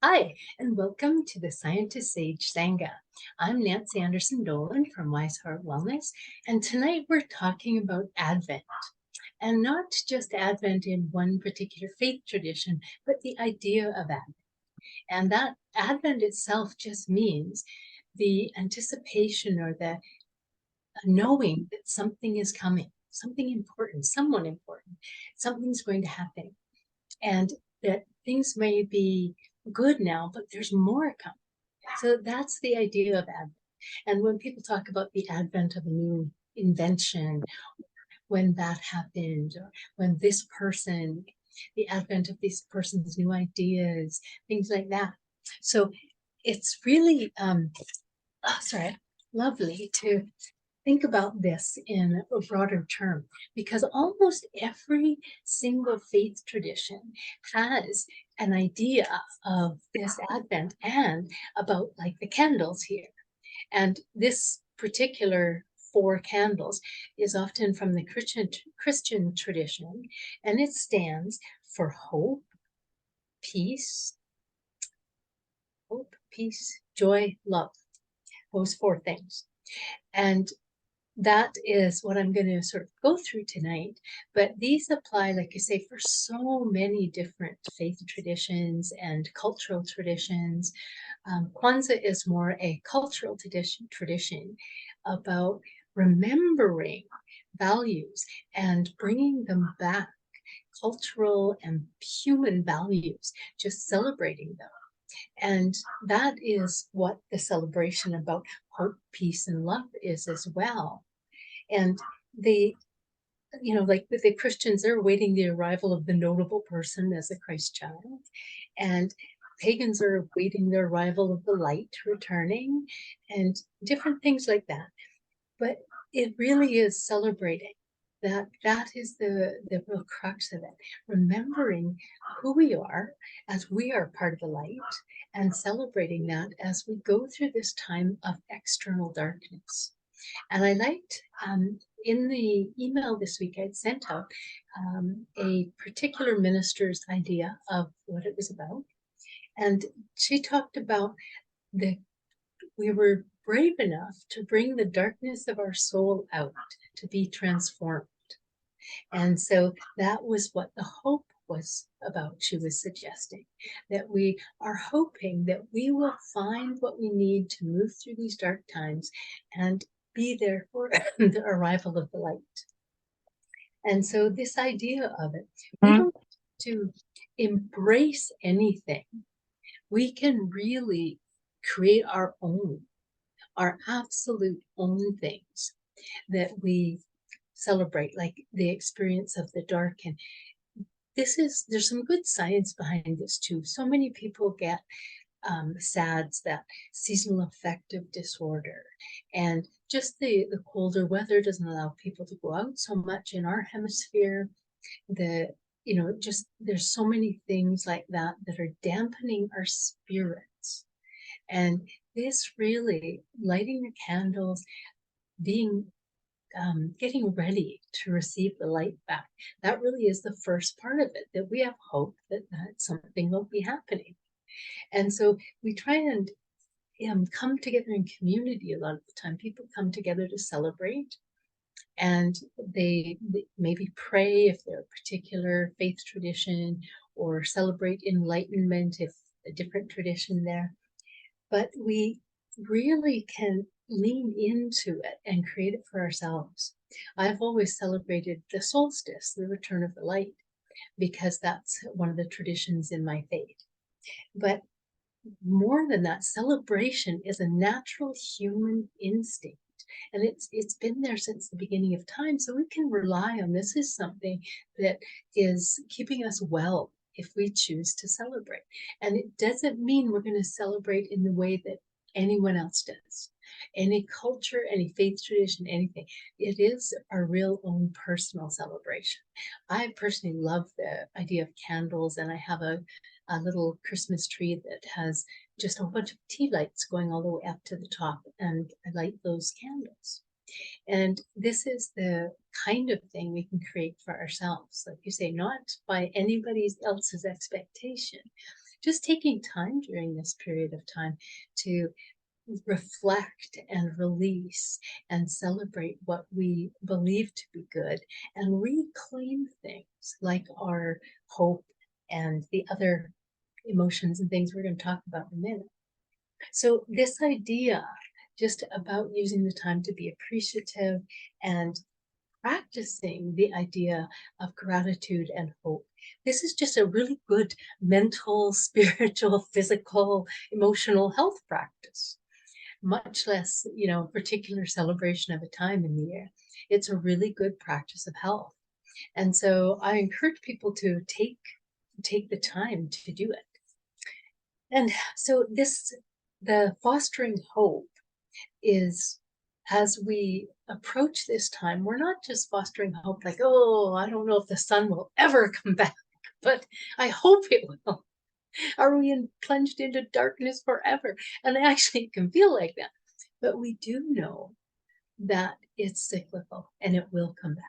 Hi, and welcome to the Scientistsage Sangha. I'm Nancy Anderson Dolan from Wise Heart Wellness, and tonight we're talking about Advent. And not just Advent in one particular faith tradition, but the idea of Advent. And that Advent itself just means the anticipation or the knowing that something is coming, something important, someone important, something's going to happen. And that things may be good now, but there's more coming. So that's the idea of Advent. And when people talk about the advent of a new invention, when that happened, or when this person, the advent of this person's new ideas, things like that. So it's really, lovely to think about this in a broader term, because almost every single faith tradition has an idea of this Advent and about like the candles here. And this particular four candles is often from the Christian tradition, and it stands for peace, peace, joy, love, those four things. And that is what I'm going to sort of go through tonight. But these apply, like I say, for so many different faith traditions and cultural traditions. Kwanzaa is more a cultural tradition about remembering values and bringing them back, cultural and human values, just celebrating them. And that is what the celebration about hope, peace, and love is as well. And they, like the Christians, they're awaiting the arrival of the notable person as a Christ child. And pagans are awaiting the arrival of the light returning and different things like that. But it really is celebrating that is the real crux of it, remembering who we are as we are part of the light and celebrating that as we go through this time of external darkness. And I liked in the email this week, I'd sent out a particular minister's idea of what it was about. And she talked about we were brave enough to bring the darkness of our soul out to be transformed. And so that was what the hope was about. She was suggesting that we are hoping that we will find what we need to move through these dark times and be there for the arrival of the light. And so this idea of it, we don't have to embrace anything. We can really create our absolute own things that we celebrate, like the experience of the dark. And there's some good science behind this too. So many people get SADS, that seasonal affective disorder, and just the colder weather doesn't allow people to go out so much in our hemisphere. Just there's so many things like that that are dampening our spirits. And this really, lighting the candles, being getting ready to receive the light back, that really is the first part of it, that we have hope that something will be happening. And so we try and come together in community. A lot of the time people come together to celebrate, and they maybe pray if they're a particular faith tradition, or celebrate enlightenment if a different tradition there. But we really can lean into it and create it for ourselves. I've always celebrated the solstice, the return of the light, because that's one of the traditions in my faith. But more than that, celebration is a natural human instinct. And it's been there since the beginning of time. So we can rely on this is something that is keeping us well if we choose to celebrate. And it doesn't mean we're going to celebrate in the way that anyone else does. Any culture, any faith tradition, anything. It is our real own personal celebration. I personally love the idea of candles, and I have a little Christmas tree that has just a whole bunch of tea lights going all the way up to the top, and I light those candles. And this is the kind of thing we can create for ourselves, like you say, not by anybody else's expectation, just taking time during this period of time to reflect and release and celebrate what we believe to be good and reclaim things like our hope and the other emotions and things we're going to talk about in a minute. So this idea just about using the time to be appreciative and practicing the idea of gratitude and hope. This is just a really good mental, spiritual, physical, emotional health practice, much less, particular celebration of a time in the year. It's a really good practice of health. And so I encourage people to take the time to do it. And so the fostering hope is, as we approach this time, we're not just fostering hope like, oh, I don't know if the sun will ever come back, but I hope it will. Are we plunged into darkness forever? And actually, it can feel like that. But we do know that it's cyclical and it will come back.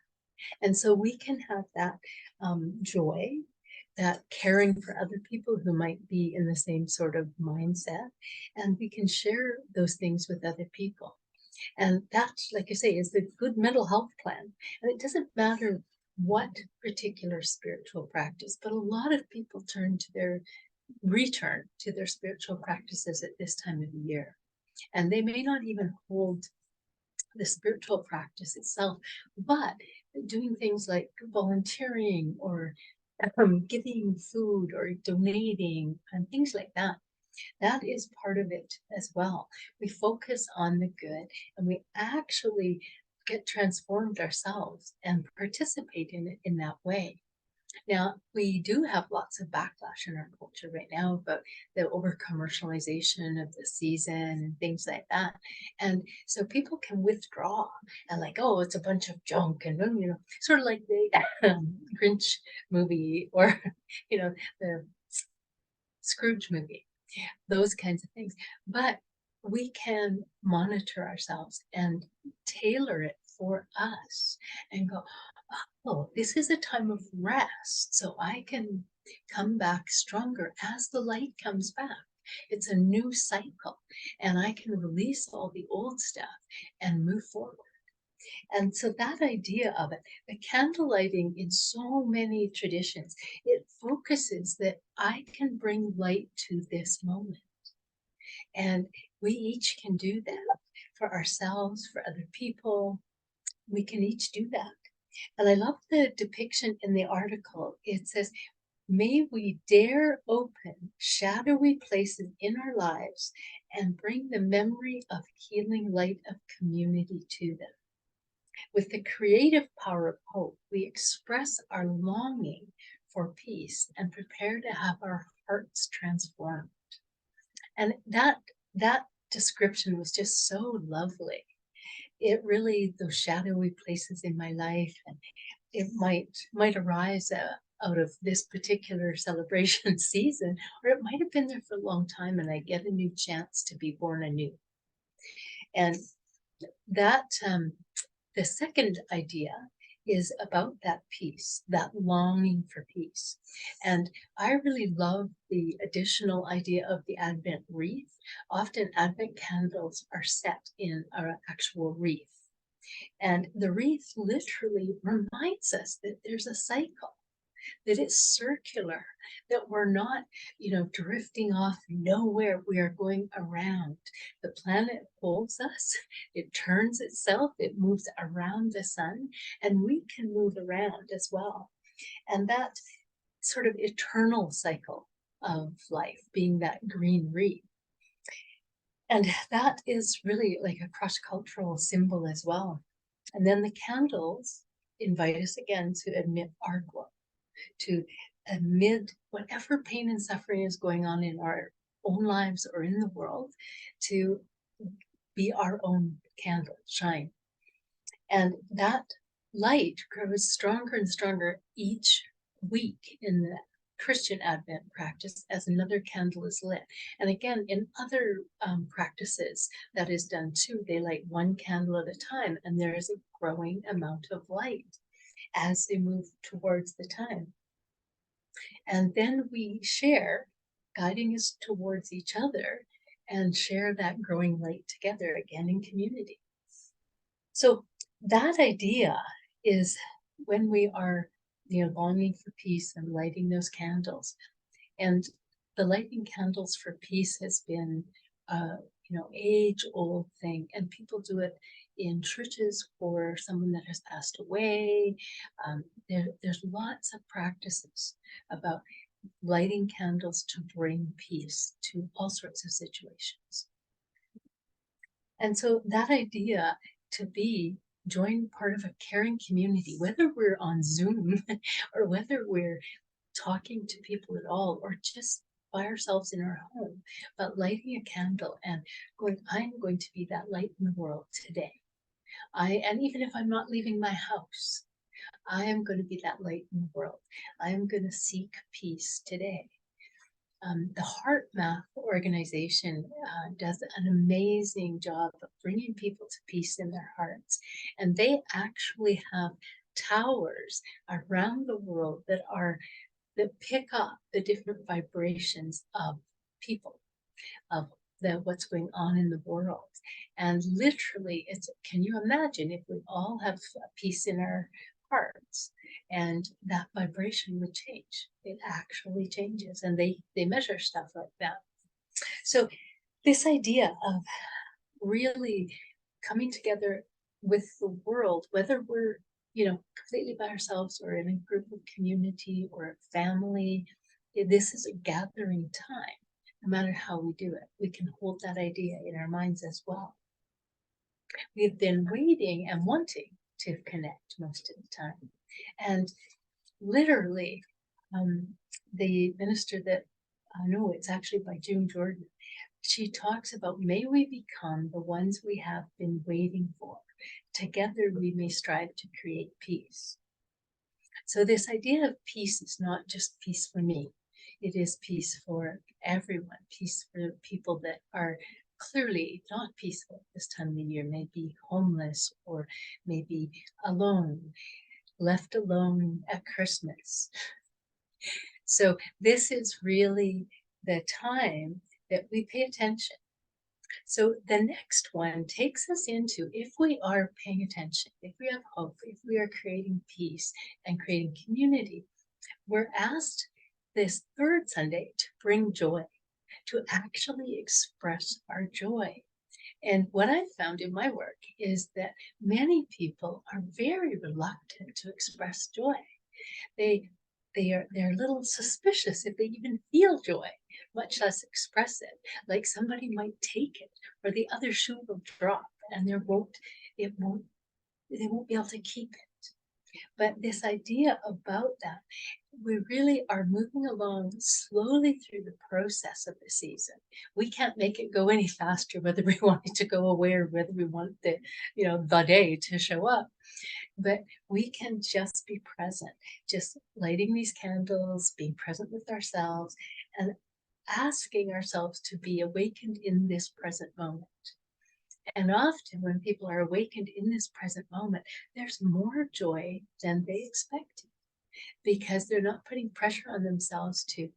And so we can have that joy, that caring for other people who might be in the same sort of mindset, and we can share those things with other people. And that, like I say, is the good mental health plan. And it doesn't matter what particular spiritual practice, but a lot of people return to their spiritual practices at this time of the year. And they may not even hold the spiritual practice itself, but doing things like volunteering or giving food or donating and things like that. That is part of it as well. We focus on the good and we actually get transformed ourselves and participate in it in that way. Now, we do have lots of backlash in our culture right now about the over commercialization of the season and things like that. And so people can withdraw and like, oh, it's a bunch of junk and, sort of like the Grinch movie or, the Scrooge movie, those kinds of things. But we can monitor ourselves and tailor it for us and go, oh, this is a time of rest, so I can come back stronger as the light comes back. It's a new cycle, and I can release all the old stuff and move forward. And so that idea of it, the candle lighting in so many traditions, it focuses that I can bring light to this moment. And we each can do that for ourselves, for other people. We can each do that. And I love the depiction in the article. It says, may we dare open shadowy places in our lives and bring the memory of healing light of community to them. With the creative power of hope, we express our longing for peace and prepare to have our hearts transformed. And that description was just so lovely. It really, those shadowy places in my life, and it might arise out of this particular celebration season, or it might have been there for a long time and I get a new chance to be born anew. And that the second idea is about that peace, that longing for peace. And I really love the additional idea of the Advent wreath. Often Advent candles are set in an actual wreath. And the wreath literally reminds us that there's a cycle, that it's circular, that we're not, drifting off nowhere. We are going around. The planet holds us, it turns itself, it moves around the sun, and we can move around as well. And that sort of eternal cycle of life being that green wreath. And that is really like a cross-cultural symbol as well. And then the candles invite us again to admit our glow, to admit whatever pain and suffering is going on in our own lives or in the world, to be our own candle, shine. And that light grows stronger and stronger each week in the Christian Advent practice as another candle is lit. And again, in other practices, that is done too. They light one candle at a time, and there is a growing amount of light as they move towards the time. And then we share guiding us towards each other and share that growing light together again in community. So that idea is when we are, longing for peace and lighting those candles. And the lighting candles for peace has been, age-old thing, and people do it in churches for someone that has passed away. There's lots of practices about lighting candles to bring peace to all sorts of situations. And so that idea to join part of a caring community, whether we're on Zoom or whether we're talking to people at all, or just by ourselves in our home, but lighting a candle and going, I'm going to be that light in the world today. And even if I'm not leaving my house, I am going to be that light in the world. I am going to seek peace today. The Heart Math organization does an amazing job of bringing people to peace in their hearts. And they actually have towers around the world that pick up the different vibrations of people, of what's going on in the world. And literally, can you imagine if we all have peace in our hearts and that vibration would change? It actually changes, and they measure stuff like that. So this idea of really coming together with the world, whether we're completely by ourselves or in a group of community or a family, this is a gathering time. No matter how we do it, we can hold that idea in our minds as well. We've been waiting and wanting to connect most of the time. And literally, the minister that I know, it's actually by June Jordan, she talks about, may we become the ones we have been waiting for. Together we may strive to create peace. So this idea of peace is not just peace for me. It is peace for everyone, peace for people that are clearly not peaceful this time of the year, maybe homeless or maybe alone, left alone at Christmas. So this is really the time that we pay attention. So the next one takes us into, if we are paying attention, if we have hope, if we are creating peace and creating community, we're asked this third Sunday to bring joy, to actually express our joy. And what I've found in my work is that many people are very reluctant to express joy. They're a little suspicious if they even feel joy, much less express it. Like somebody might take it, or the other shoe will drop, and they won't be able to keep it. But this idea about that, we really are moving along slowly through the process of the season. We can't make it go any faster, whether we want it to go away or whether we want the day to show up. But we can just be present, just lighting these candles, being present with ourselves, and asking ourselves to be awakened in this present moment. And often when people are awakened in this present moment, there's more joy than they expected, because they're not putting pressure on themselves to,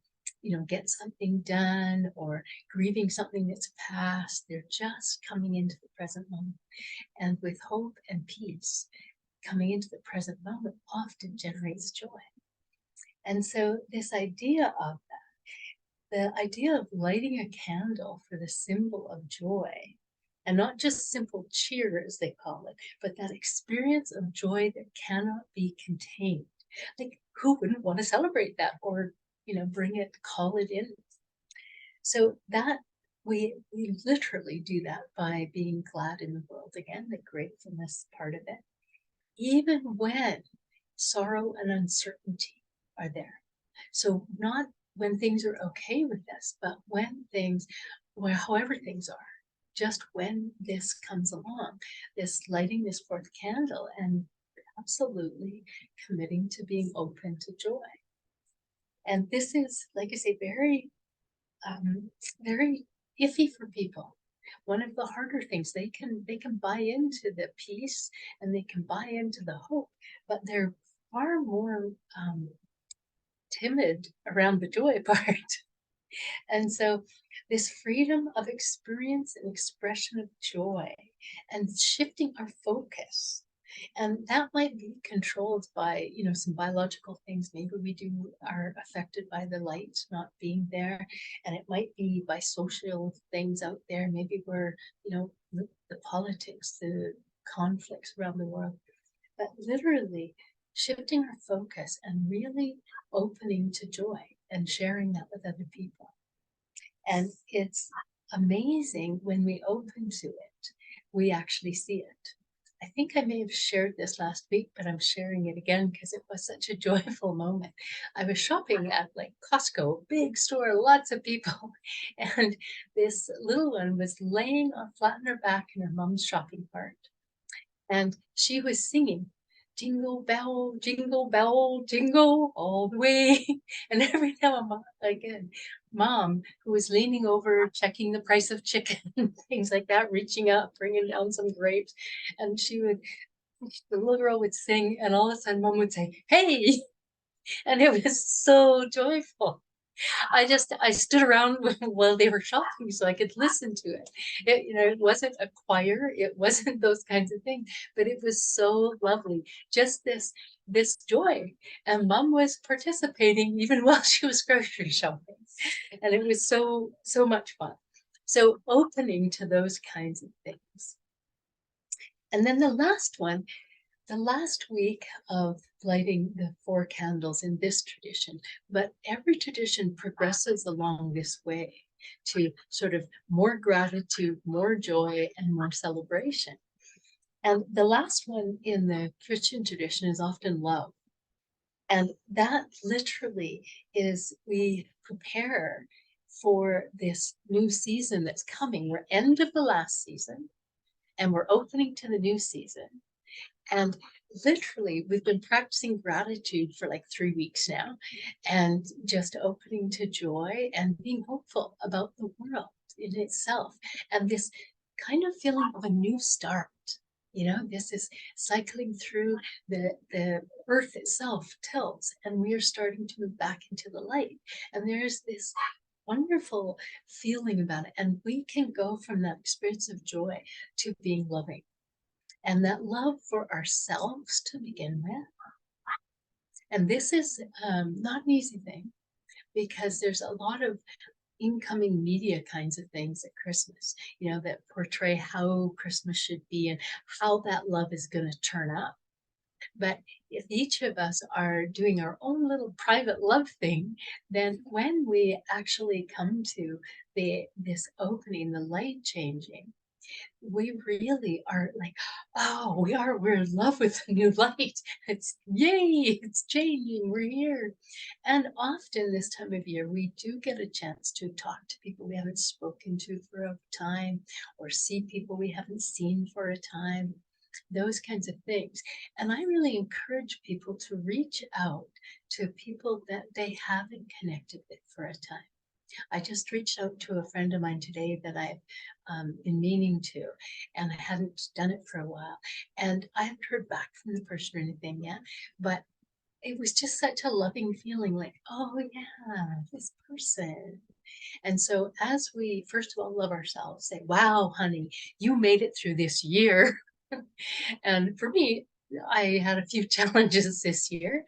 get something done or grieving something that's past. They're just coming into the present moment. And with hope and peace, coming into the present moment often generates joy. And so this idea of the idea of lighting a candle for the symbol of joy, and not just simple cheer, as they call it, but that experience of joy that cannot be contained. Like, who wouldn't want to celebrate that or, call it in? So that we literally do that by being glad in the world again, the gratefulness part of it, even when sorrow and uncertainty are there. So not when things are okay with us, but when however things are, just when this comes along, this lighting this fourth candle and absolutely committing to being open to joy. And this is, like I say, very, very iffy for people. One of the harder things, they can buy into the peace and they can buy into the hope, but they're far more timid around the joy part. And so this freedom of experience and expression of joy and shifting our focus. And that might be controlled by, some biological things. Maybe are affected by the light not being there. And it might be by social things out there. Maybe we're, the politics, the conflicts around the world. But literally shifting our focus and really opening to joy and sharing that with other people. And it's amazing when we open to it, we actually see it. I think I may have shared this last week, but I'm sharing it again because it was such a joyful moment. I was shopping at like Costco, big store, lots of people. And this little one was laying flat on her back in her mom's shopping cart. And she was singing, jingle bell, jingle all the way. And every now again, mom, who was leaning over, checking the price of chicken, things like that, reaching up, bringing down some grapes. And the little girl would sing, and all of a sudden, mom would say, hey. And it was so joyful. I stood around while they were shopping so I could listen to it. It wasn't a choir, it wasn't those kinds of things, but it was so lovely. Just this joy. And mom was participating even while she was grocery shopping. And it was so much fun. So opening to those kinds of things. And then the last week of lighting the 4 candles in this tradition, but every tradition progresses along this way to sort of more gratitude, more joy, and more celebration. And the last one in the Christian tradition is often love. And that literally is we prepare for this new season that's coming. We're end of the last season and we're opening to the new season. And literally, we've been practicing gratitude for like 3 weeks now, and just opening to joy and being hopeful about the world in itself. And this kind of feeling of a new start. This is cycling through the earth itself tilts, and we are starting to move back into the light. And there's this wonderful feeling about it. And we can go from that experience of joy to being loving. And that love for ourselves to begin with. And this is not an easy thing because there's a lot of incoming media kinds of things at Christmas, that portray how Christmas should be and how that love is going to turn up. But if each of us are doing our own little private love thing, then when we actually come to this opening, the light changing, we really are like, oh, we're in love with the new light. It's yay, it's changing, we're here. And often this time of year, we do get a chance to talk to people we haven't spoken to for a time, or see people we haven't seen for a time, those kinds of things. And I really encourage people to reach out to people that they haven't connected with for a time. I just reached out to a friend of mine today that I've been meaning to, and I hadn't done it for a while. And I haven't heard back from the person or anything yet, but it was just such a loving feeling like, oh, yeah, this person. And so, as we first of all love ourselves, say, wow, honey, you made it through this year. And for me, I had a few challenges this year,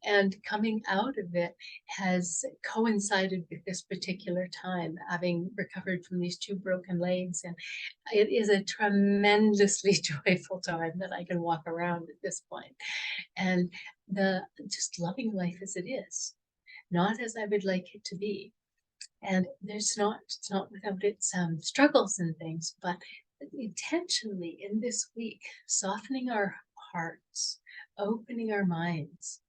and coming out of it has coincided with this particular time, having recovered from these 2 broken legs. And it is a tremendously joyful time that I can walk around at this point. And just loving life as it is, not as I would like it to be. And it's not without its struggles and things, but intentionally in this week, softening our hearts, opening our minds,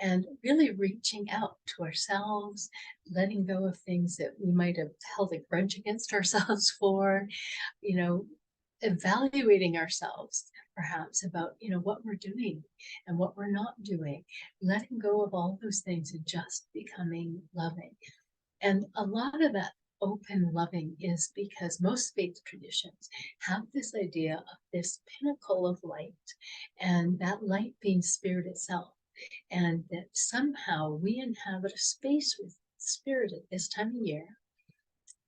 and really reaching out to ourselves, letting go of things that we might have held a grudge against ourselves for, evaluating ourselves perhaps about, what we're doing and what we're not doing, letting go of all those things and just becoming loving. And a lot of that open loving is because most faith traditions have this idea of this pinnacle of light, and that light being spirit itself, and that somehow we inhabit a space spirit at this time of year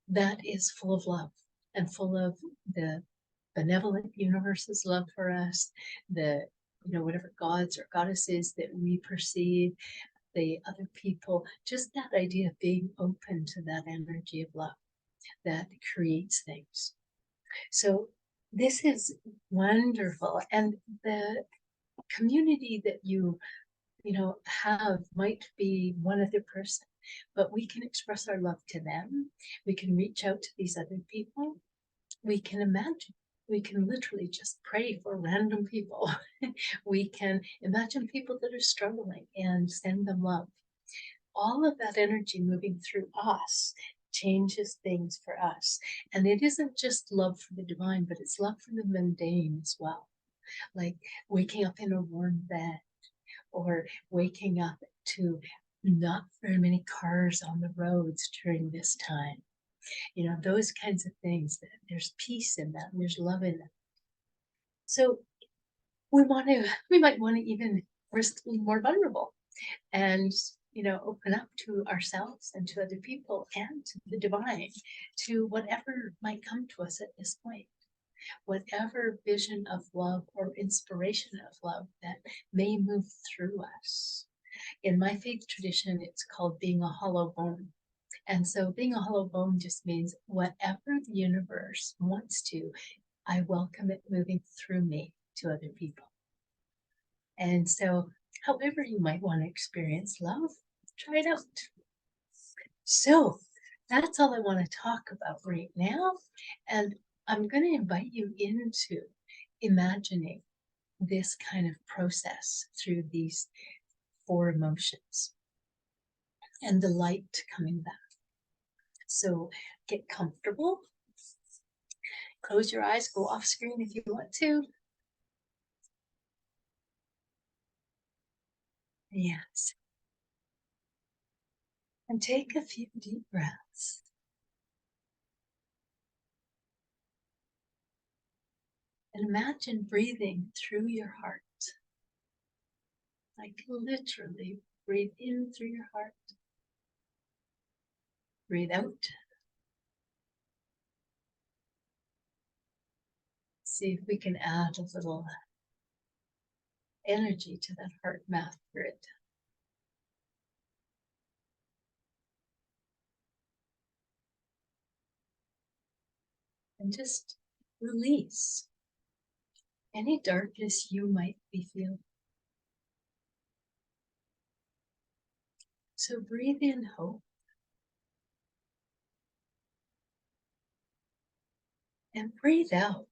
that is full of love and full of the benevolent universe's love for us, the, whatever gods or goddesses that we perceive, the other people, just that idea of being open to that energy of love that creates things. So this is wonderful. And the community that you have might be one other person, but we can express our love to them. We can reach out to these other people. We can imagine. We can literally just pray for random people. We can imagine people that are struggling and send them love. All of that energy moving through us changes things for us. And it isn't just love for the divine, but it's love for the mundane as well. Like waking up in a warm bed, or waking up to not very many cars on the roads during this time. Those kinds of things. There's peace in that, and there's love in that. So we might want to even risk being more vulnerable and, open up to ourselves and to other people and to the divine, to whatever might come to us at this point. Whatever vision of love or inspiration of love that may move through us. In my faith tradition, it's called being a hollow bone. And so being a hollow bone just means whatever the universe wants to, I welcome it moving through me to other people. And so however you might want to experience love, try it out. So that's all I want to talk about right now. And I'm going to invite you into imagining this kind of process through these 4 emotions and the light coming back. So get comfortable. Close your eyes, go off screen if you want to. Yes. And take a few deep breaths. And imagine breathing through your heart. Like literally breathe in through your heart. Breathe out. See if we can add a little energy to that heart math grid. And just release any darkness you might be feeling. So breathe in hope. And breathe out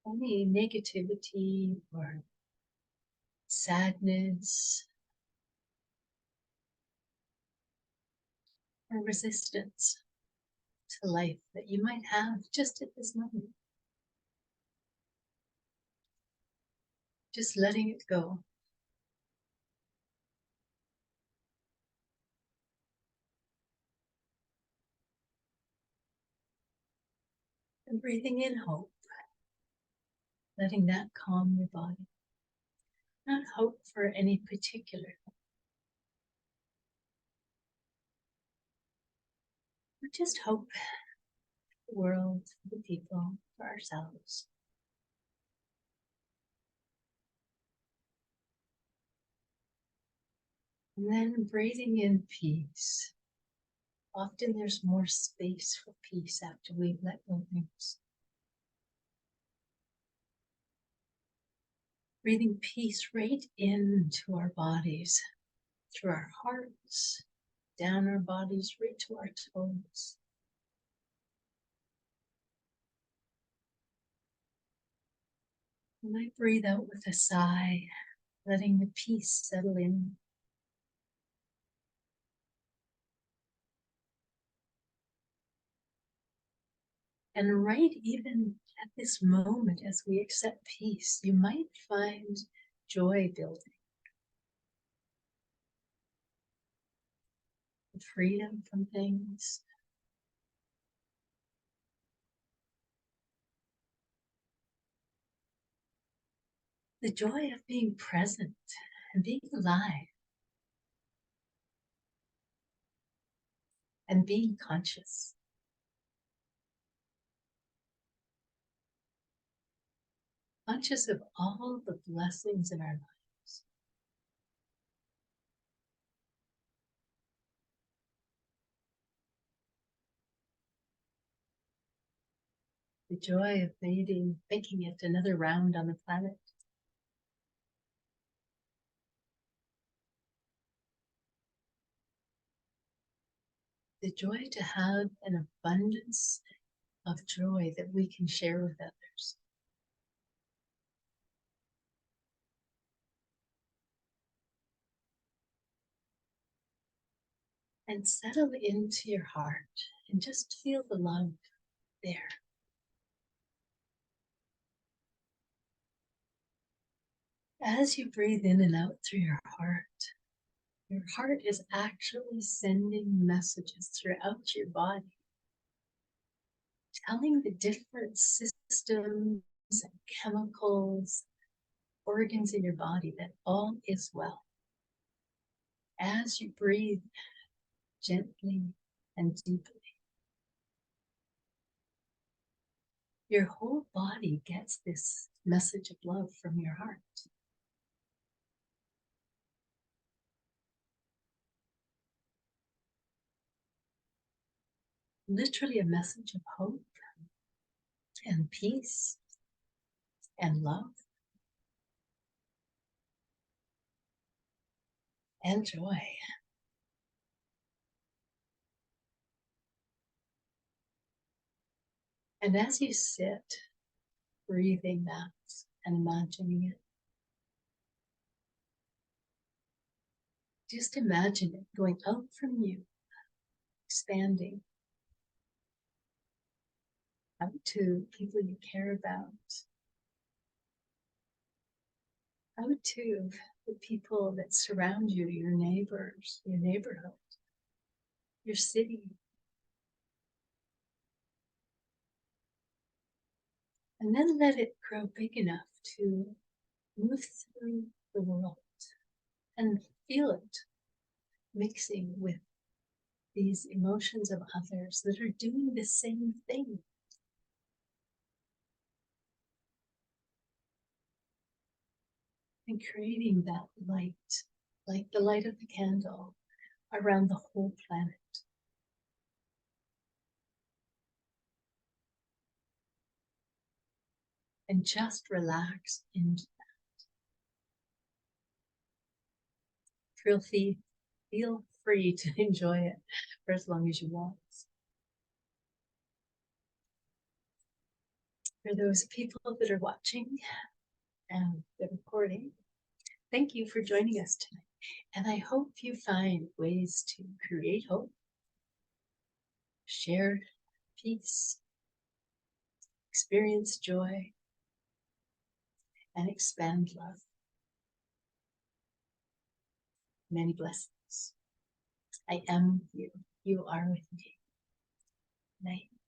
any negativity or sadness or resistance to life that you might have just at this moment. Just letting it go. And breathing in hope. Letting that calm your body. Not hope for any particular, but just hope for the world, for the people, for ourselves. And then breathing in peace. Often there's more space for peace after we've let go things. Breathing peace right into our bodies, through our hearts, down our bodies, right to our toes. And I breathe out with a sigh, letting the peace settle in. And right even at this moment, as we accept peace, you might find joy building. Freedom from things. The joy of being present and being alive. and being conscious. Conscious of all the blessings in our lives. The joy of making it another round on the planet. The joy to have an abundance of joy that we can share with others. And settle into your heart and just feel the love there. As you breathe in and out through your heart is actually sending messages throughout your body, telling the different systems and chemicals, organs in your body that all is well. As you breathe gently and deeply, your whole body gets this message of love from your heart. Literally a message of hope and peace and love and joy. And as you sit, breathing that and imagining it, just imagine it going out from you, expanding out to people you care about, out to the people that surround you, your neighbors, your neighborhood, your city. And then let it grow big enough to move through the world and feel it mixing with these emotions of others that are doing the same thing. And creating that light, like the light of the candle, around the whole planet. And just relax into that. Feel free to enjoy it for as long as you want. For those people that are watching and the recording, thank you for joining us tonight. And I hope you find ways to create hope, share peace, experience joy, and expand love. Many blessings. I am with you. You are with me. Night.